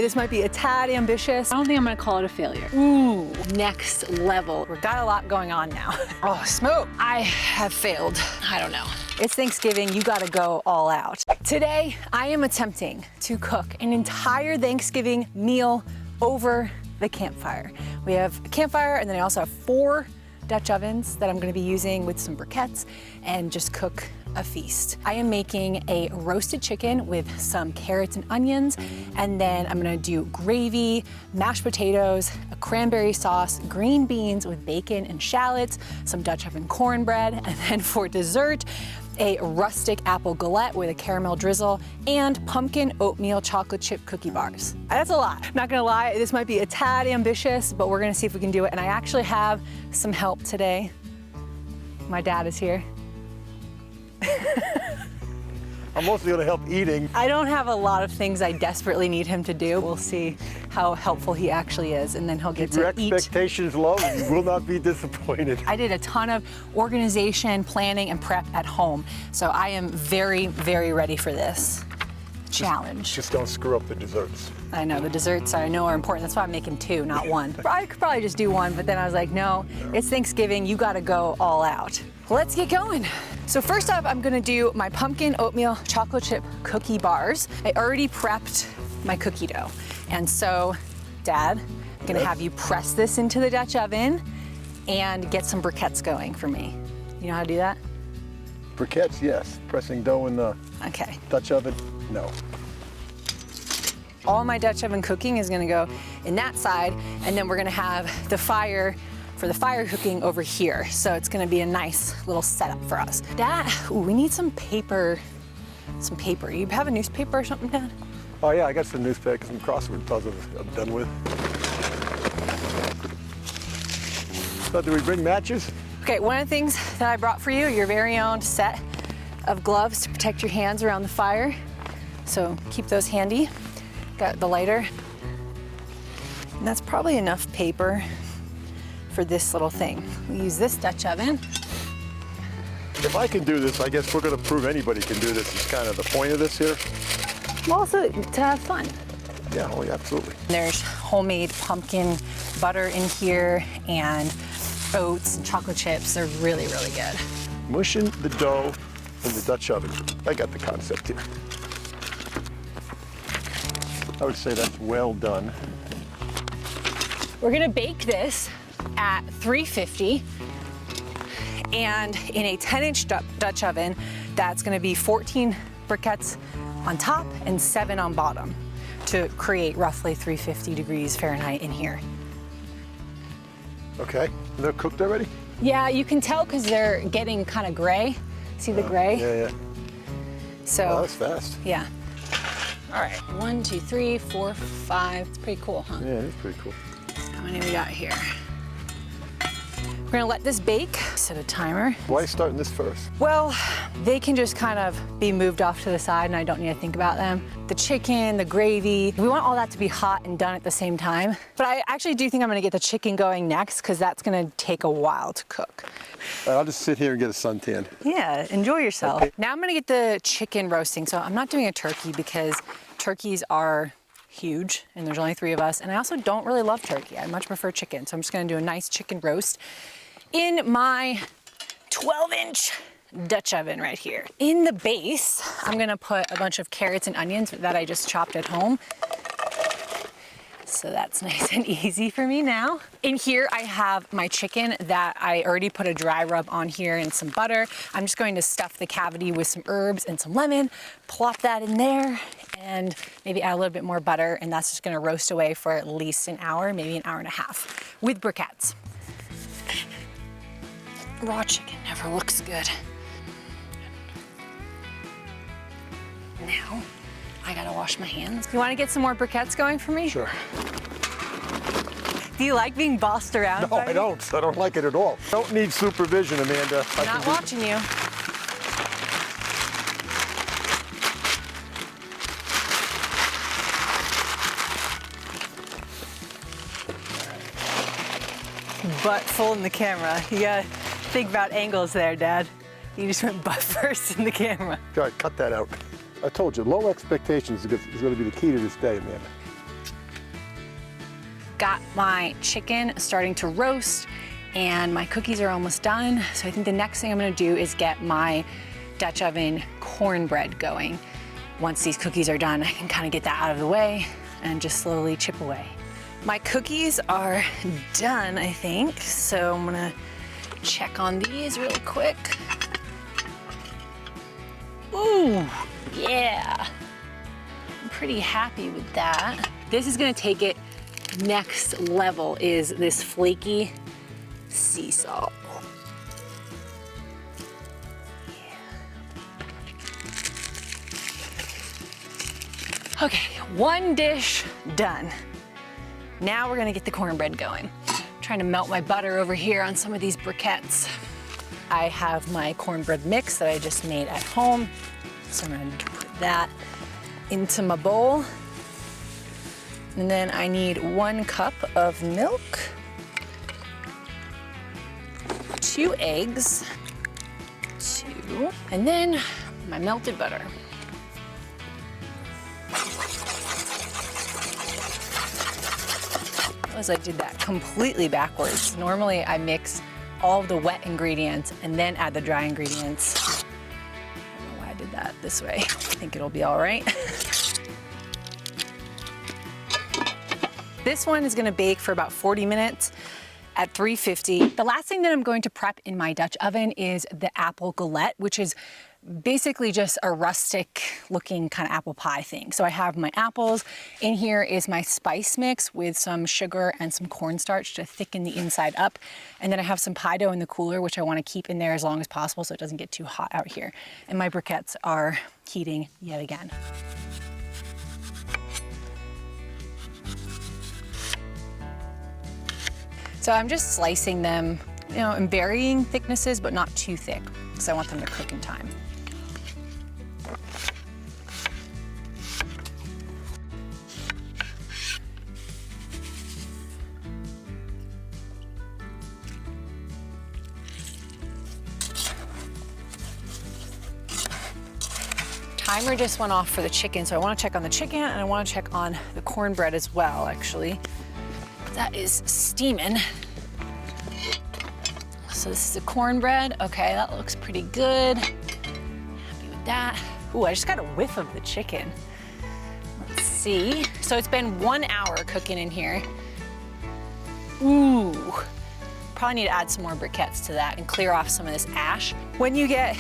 This might be a tad ambitious. I don't think I'm gonna call it a failure. Ooh, next level. We've got a lot going on now. Oh, smoke. I have failed. I don't know. It's Thanksgiving, you gotta go all out. Today, I am attempting to cook an entire Thanksgiving meal over the campfire. We have a campfire, and then I also have 4 Dutch ovens that I'm gonna be using with some briquettes and just cook a feast. I am making a roasted chicken with some carrots and onions, and then I'm gonna do gravy, mashed potatoes, a cranberry sauce, green beans with bacon and shallots, some Dutch oven cornbread, and then for dessert, a rustic apple galette with a caramel drizzle, and pumpkin oatmeal chocolate chip cookie bars. That's a lot. Not gonna lie, this might be a tad ambitious, but we're gonna see if we can do it. And I actually have some help today. My dad is here. I'm mostly gonna help eating. I don't have a lot of things I desperately need him to do. We'll see how helpful he actually is, and then he'll get to eat. Your expectations low, and you will not be disappointed. I did a ton of organization, planning, and prep at home, so I am very, very ready for this challenge. Just don't screw up the desserts. I know, the desserts I know are important. That's why I'm making 2, not 1. I could probably just do 1, but then I was like, no, it's Thanksgiving, you gotta go all out. Let's get going. So first up, I'm gonna do my pumpkin oatmeal chocolate chip cookie bars. I already prepped my cookie dough. And so, Dad, I'm gonna have you press this into the Dutch oven and get some briquettes going for me. You know how to do that? Briquettes, yes. Pressing dough in the Dutch oven, no. All my Dutch oven cooking is gonna go in that side, and then we're gonna have the fire for the fire cooking over here. So it's gonna be a nice little setup for us. Dad, ooh, we need some paper. Some paper. You have a newspaper or something, Dad? Oh yeah, I got some newspaper, some crossword puzzles I'm done with. So do we bring matches? Okay, one of the things that I brought for you, your very own set of gloves to protect your hands around the fire. So keep those handy. Got the lighter. And that's probably enough paper for this little thing. We use this Dutch oven. If I can do this, I guess we're gonna prove anybody can do this. It's kind of the point of this here. Also to have fun. Yeah, oh yeah, absolutely. There's homemade pumpkin butter in here and oats and chocolate chips. They're really, really good. Mushing the dough in the Dutch oven. I got the concept here. I would say that's well done. We're gonna bake this at 350, and in a 10-inch Dutch oven, that's gonna be 14 briquettes on top and 7 on bottom to create roughly 350 degrees Fahrenheit in here. Okay, they're cooked already? Yeah, you can tell because they're getting kind of gray. See the gray? Yeah, yeah. So, wow, that's fast. Yeah. All right, 1, 2, 3, 4, 5. It's pretty cool, huh? Yeah, it's pretty cool. How many we got here? We're gonna let this bake, set a timer. Why are you starting this first? Well, they can just kind of be moved off to the side and I don't need to think about them. The chicken, the gravy, we want all that to be hot and done at the same time. But I actually do think I'm gonna get the chicken going next because that's gonna take a while to cook. All right, I'll just sit here and get a suntan. Yeah, enjoy yourself. Okay. Now I'm gonna get the chicken roasting. So I'm not doing a turkey because turkeys are huge and there's only 3 of us. And I also don't really love turkey. I much prefer chicken. So I'm just gonna do a nice chicken roast in my 12-inch Dutch oven right here. In the base, I'm gonna put a bunch of carrots and onions that I just chopped at home. So that's nice and easy for me now. In here, I have my chicken that I already put a dry rub on here and some butter. I'm just going to stuff the cavity with some herbs and some lemon, plop that in there, and maybe add a little bit more butter, and that's just gonna roast away for at least an hour, maybe an hour and a half, with briquettes. Raw chicken never looks good. Now, I gotta wash my hands. You wanna get some more briquettes going for me? Sure. Do you like being bossed around? No, I don't. I don't like it at all. Don't need supervision, Amanda. I'm not watching you. Butt full in the camera. You gotta think about angles there, Dad. You just went butt first in the camera. All right, cut that out. I told you, low expectations is going to be the key to this day, Amanda. Got my chicken starting to roast and my cookies are almost done. So I think the next thing I'm gonna do is get my Dutch oven cornbread going. Once these cookies are done, I can kind of get that out of the way and just slowly chip away. My cookies are done, I think. So I'm gonna check on these really quick. Ooh, yeah. I'm pretty happy with that. This is gonna take it next level, is this flaky sea salt. Yeah. Okay, one dish done. Now we're gonna get the cornbread going. I'm trying to melt my butter over here on some of these briquettes. I have my cornbread mix that I just made at home. So I'm gonna put that into my bowl. And then I need 1 cup of milk, 2 eggs, and then my melted butter. As I did that completely backwards. Normally I mix all of the wet ingredients and then add the dry ingredients. I don't know why I did that this way. I think it'll be all right. This one is gonna bake for about 40 minutes at 350. The last thing that I'm going to prep in my Dutch oven is the apple galette, which is basically just a rustic looking kind of apple pie thing. So I have my apples. In here is my spice mix with some sugar and some cornstarch to thicken the inside up. And then I have some pie dough in the cooler, which I want to keep in there as long as possible so it doesn't get too hot out here. And my briquettes are heating yet again. So I'm just slicing them, you know, in varying thicknesses, but not too thick, because I want them to cook in time. Timer just went off for the chicken, so I want to check on the chicken and I want to check on the cornbread as well, actually. That is steaming. So this is the cornbread. Okay, that looks pretty good. Happy with that. Ooh, I just got a whiff of the chicken. Let's see. So it's been 1 hour cooking in here. Ooh, probably need to add some more briquettes to that and clear off some of this ash. When you get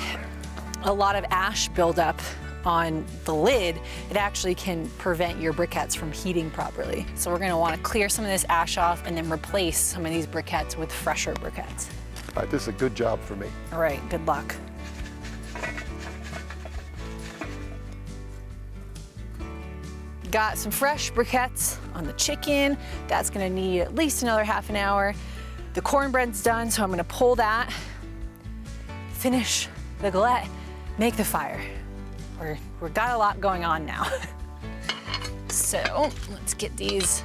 a lot of ash buildup on the lid, it actually can prevent your briquettes from heating properly. So we're gonna wanna clear some of this ash off and then replace some of these briquettes with fresher briquettes. All right, this is a good job for me. All right, good luck. Got some fresh briquettes on the chicken. That's gonna need at least another half an hour. The cornbread's done, so I'm gonna pull that, finish the galette, make the fire. We've got a lot going on now. So let's get these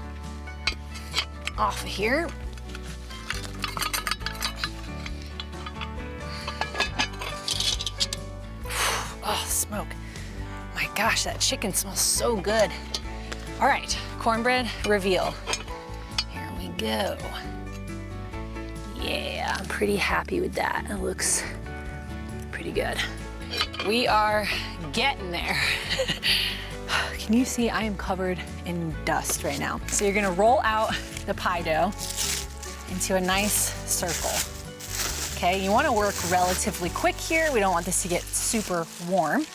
off of here. Oh, smoke. My gosh, that chicken smells so good. All right, cornbread reveal. Here we go. Yeah, I'm pretty happy with that. It looks pretty good. We are getting there. Can you see I am covered in dust right now? So you're gonna roll out the pie dough into a nice circle. Okay, you wanna work relatively quick here. We don't want this to get super warm.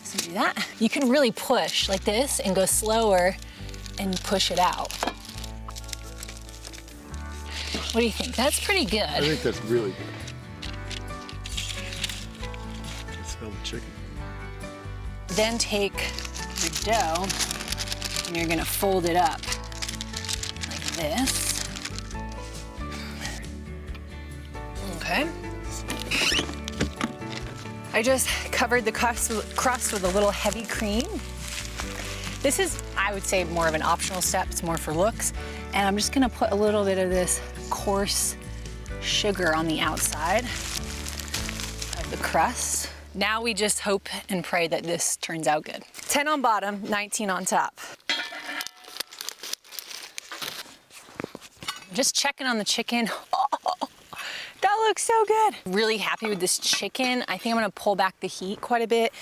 So do that. You can really push like this and go slower and push it out. What do you think? That's pretty good. I think that's really good. Smell the chicken. Then take your dough and you're gonna fold it up like this. Okay. I just covered the crust with a little heavy cream. This is, I would say, more of an optional step. It's more for looks. And I'm just gonna put a little bit of this coarse sugar on the outside of the crust. Now we just hope and pray that this turns out good. 10 on bottom, 19 on top. Just checking on the chicken. Oh, that looks so good. Really happy with this chicken. I think I'm gonna pull back the heat quite a bit,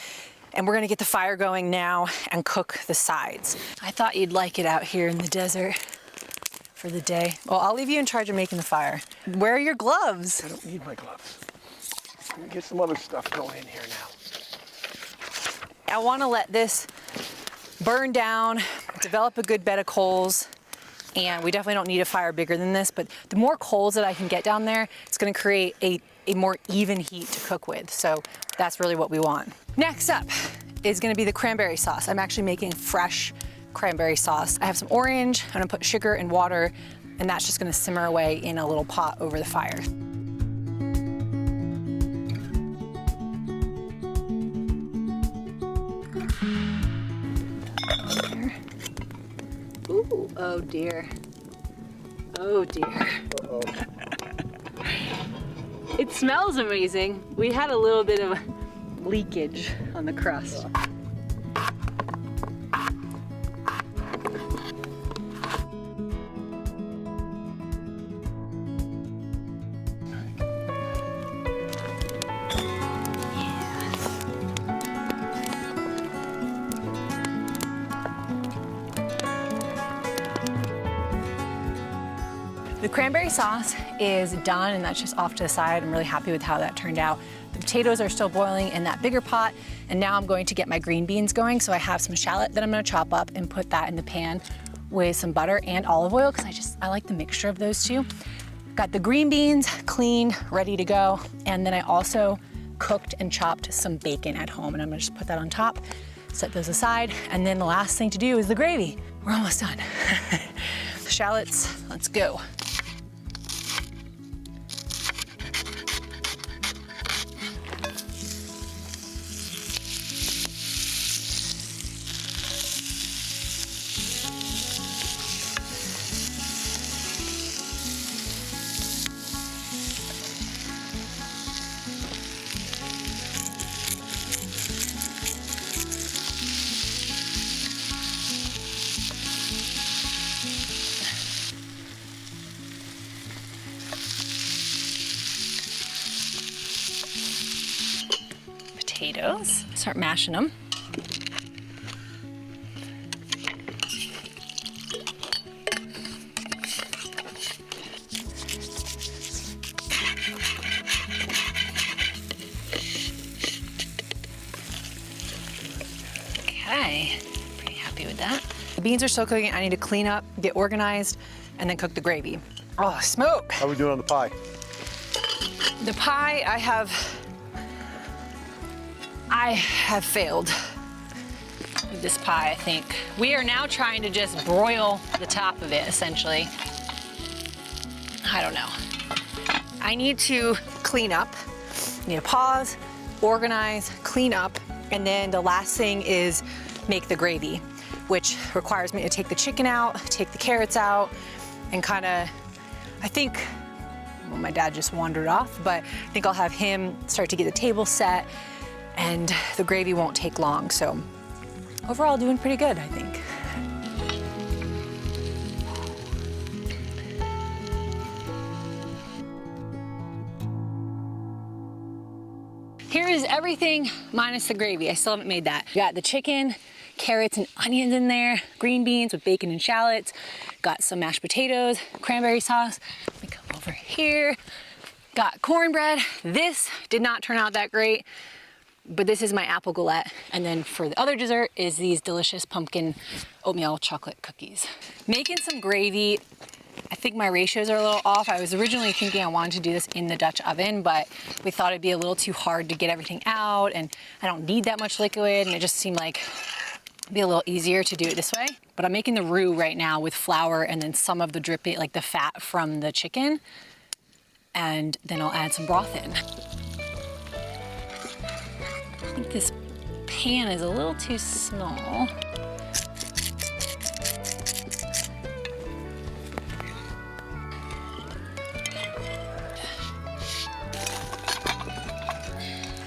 and we're gonna get the fire going now and cook the sides. I thought you'd like it out here in the desert for the day. Well, I'll leave you in charge of making the fire. Where are your gloves? I don't need my gloves. Let me get some other stuff going in here now. I wanna let this burn down, develop a good bed of coals, and we definitely don't need a fire bigger than this, but the more coals that I can get down there, it's gonna create a more even heat to cook with. So that's really what we want. Next up is gonna be the cranberry sauce. I'm actually making fresh cranberry sauce. I have some orange, I'm gonna put sugar and water, and that's just gonna simmer away in a little pot over the fire. Ooh, oh dear. Oh dear. Uh-oh. It smells amazing. We had a little bit of leakage on the crust. The cranberry sauce is done, and that's just off to the side. I'm really happy with how that turned out. The potatoes are still boiling in that bigger pot, and now I'm going to get my green beans going. So I have some shallot that I'm gonna chop up and put that in the pan with some butter and olive oil, because I like the mixture of those two. Got the green beans cleaned, ready to go, and then I also cooked and chopped some bacon at home, and I'm gonna just put that on top, set those aside, and then the last thing to do is the gravy. We're almost done. Shallots, let's go. Potatoes, start mashing them. Okay, pretty happy with that. The beans are still cooking. I need to clean up, get organized, and then cook the gravy. Oh, smoke. How are we doing on the pie? The pie, I have failed with this pie, I think. We are now trying to just broil the top of it, essentially. I don't know. I need to clean up. I need to pause, organize, clean up, and then the last thing is make the gravy, which requires me to take the chicken out, take the carrots out, and kind of, I think, well, my dad just wandered off, but I think I'll have him start to get the table set, and the gravy won't take long. So overall, doing pretty good, I think. Here is everything minus the gravy. I still haven't made that. Got the chicken, carrots and onions in there, green beans with bacon and shallots, got some mashed potatoes, cranberry sauce. Let me come over here. Got cornbread. This did not turn out that great, but this is my apple galette. And then for the other dessert is these delicious pumpkin oatmeal chocolate cookies. Making some gravy. I think my ratios are a little off. I was originally thinking I wanted to do this in the Dutch oven, but we thought it'd be a little too hard to get everything out, and I don't need that much liquid, and it just seemed like it'd be a little easier to do it this way. But I'm making the roux right now with flour and then some of the dripping, like the fat from the chicken, and then I'll add some broth in. I think this pan is a little too small.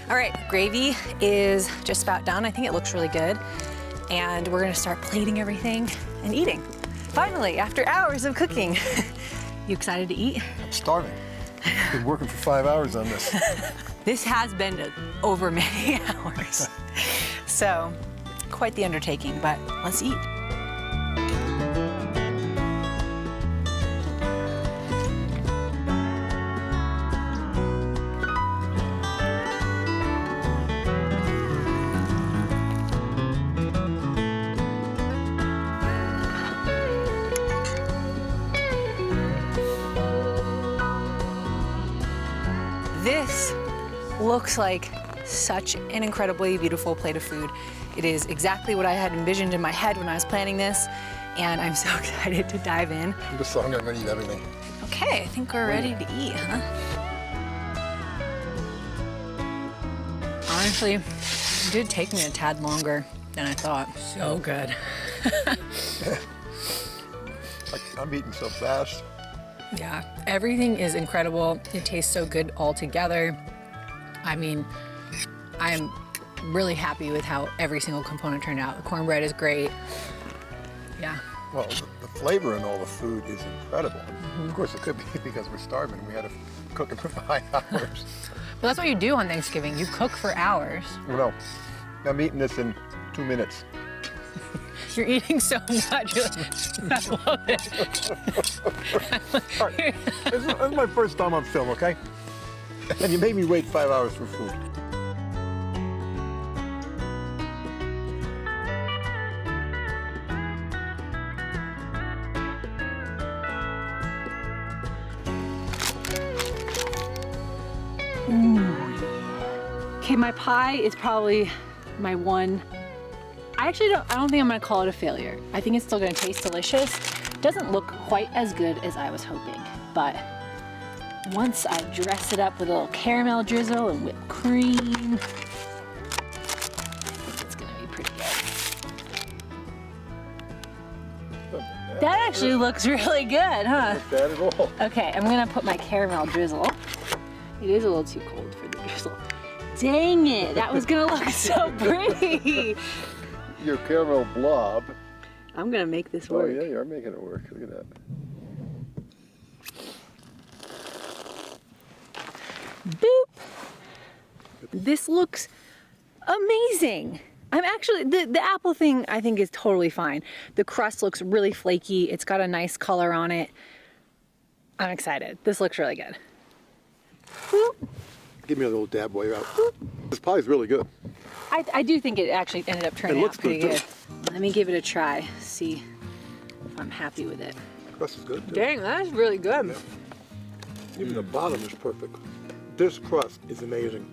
All right, gravy is just about done. I think it looks really good. And we're gonna start plating everything and eating. Finally, after hours of cooking. You excited to eat? I'm starving. I've been working for 5 hours on this. This has been over many hours. So, quite the undertaking, but let's eat. This looks like such an incredibly beautiful plate of food. It is exactly what I had envisioned in my head when I was planning this, and I'm so excited to dive in. I'm just hungry, I'm gonna eat everything. Okay, I think we're ready to eat, huh? Honestly, it did take me a tad longer than I thought. So good. I'm eating so fast. Yeah, everything is incredible. It tastes so good all together. I mean, I'm really happy with how every single component turned out. The cornbread is great. Yeah. Well, the flavor in all the food is incredible. Of course, it could be because we're starving. We had to cook it for 5 hours. Well, that's what you do on Thanksgiving. You cook for hours. No, I'm eating this in 2 minutes. You're eating so much. I love it. All right. This is my first time on film, okay? And you made me wait 5 hours for food. Okay, my pie is probably my one. I don't think I'm gonna call it a failure. I think it's still gonna taste delicious. Doesn't look quite as good as I was hoping, but once I dress it up with a little caramel drizzle and whipped cream, it's gonna be pretty good. That actually looks really good, huh? Not bad at all. Okay, I'm gonna put my caramel drizzle. It is a little too cold for the drizzle. Dang it, that was gonna look so pretty. Your caramel blob. I'm gonna make this Oh work. yeah, you're making it work. Look at that. Boop. This looks amazing. I'm actually, the apple thing I think is totally fine. The crust looks really flaky. It's got a nice color on it. I'm excited. This looks really good. Boop. Give me a little dab while you're out. This pie's really good. I do think it actually ended up turning out pretty good. too. Let me give it a try, see if I'm happy with it. The crust is good too. Dang, that's really good. Yeah. Even the bottom is perfect. This crust is amazing.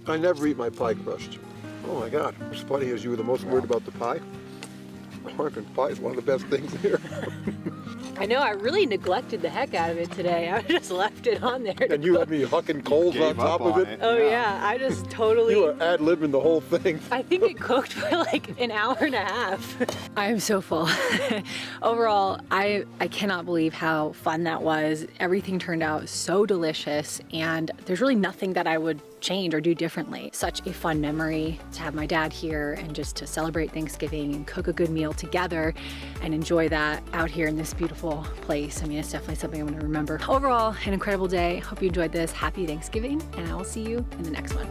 I never eat my pie crust. Oh my God. What's funny is you were the most worried about the pie. American pie is one of the best things here. I know, I really neglected the heck out of it today. I just left it on there. And you had me hucking coals on top of it. Oh yeah, I just totally... You were ad-libbing the whole thing. I think it cooked for like an hour and a half. I am so full. Overall, I cannot believe how fun that was. Everything turned out so delicious, and there's really nothing that I would change or do differently. Such a fun memory to have my dad here and just to celebrate Thanksgiving and cook a good meal together and enjoy that out here in this beautiful place. I mean, it's definitely something I'm gonna remember. Overall, an incredible day. Hope you enjoyed this. Happy Thanksgiving, and I will see you in the next one.